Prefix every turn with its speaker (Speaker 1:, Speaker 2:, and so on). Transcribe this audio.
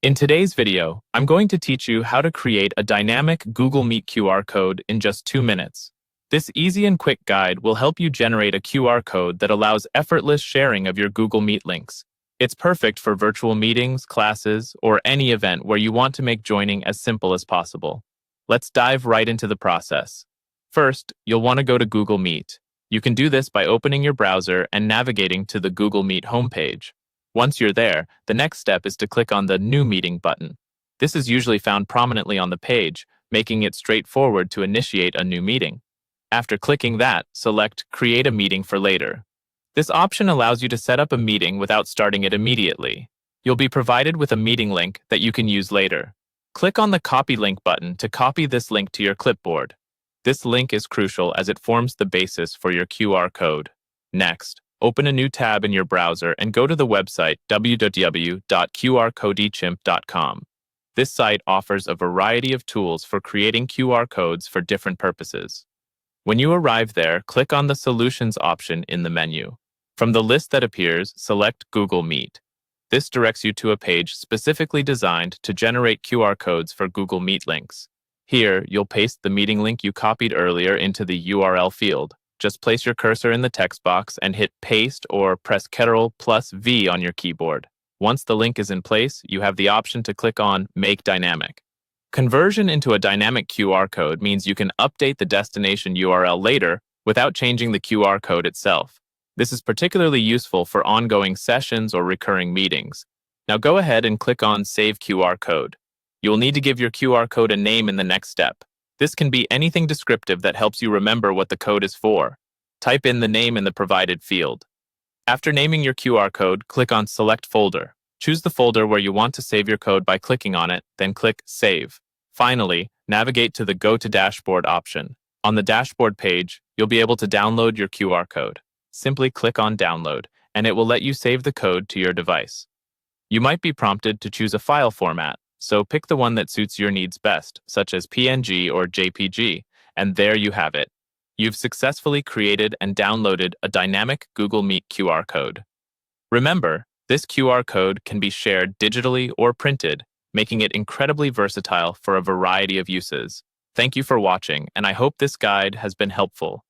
Speaker 1: In today's video, I'm going to teach you how to create a dynamic Google Meet QR code in just 2 minutes. This easy and quick guide will help you generate a QR code that allows effortless sharing of your Google Meet links. It's perfect for virtual meetings, classes, or any event where you want to make joining as simple as possible. Let's dive right into the process. First, you'll want to go to Google Meet. You can do this by opening your browser and navigating to the Google Meet homepage. Once you're there, the next step is to click on the New Meeting button. This is usually found prominently on the page, making it straightforward to initiate a new meeting. After clicking that, select Create a Meeting for Later. This option allows you to set up a meeting without starting it immediately. You'll be provided with a meeting link that you can use later. Click on the Copy Link button to copy this link to your clipboard. This link is crucial as it forms the basis for your QR code. Next, open a new tab in your browser and go to the website www.qrcodechimp.com. This site offers a variety of tools for creating QR codes for different purposes. When you arrive there, click on the Solutions option in the menu. From the list that appears, select Google Meet. This directs you to a page specifically designed to generate QR codes for Google Meet links. Here, you'll paste the meeting link you copied earlier into the URL field. Just place your cursor in the text box and hit Paste or press Ctrl+V on your keyboard. Once the link is in place, you have the option to click on Make Dynamic. Conversion into a dynamic QR code means you can update the destination URL later without changing the QR code itself. This is particularly useful for ongoing sessions or recurring meetings. Now go ahead and click on Save QR Code. You will need to give your QR code a name in the next step. This can be anything descriptive that helps you remember what the code is for. Type in the name in the provided field. After naming your QR code, click on Select Folder. Choose the folder where you want to save your code by clicking on it, then click Save. Finally, navigate to the Go to Dashboard option. On the dashboard page, you'll be able to download your QR code. Simply click on Download, and it will let you save the code to your device. You might be prompted to choose a file format, so pick the one that suits your needs best, such as PNG or JPG, and there you have it. You've successfully created and downloaded a dynamic Google Meet QR code. Remember, this QR code can be shared digitally or printed, making it incredibly versatile for a variety of uses. Thank you for watching, and I hope this guide has been helpful.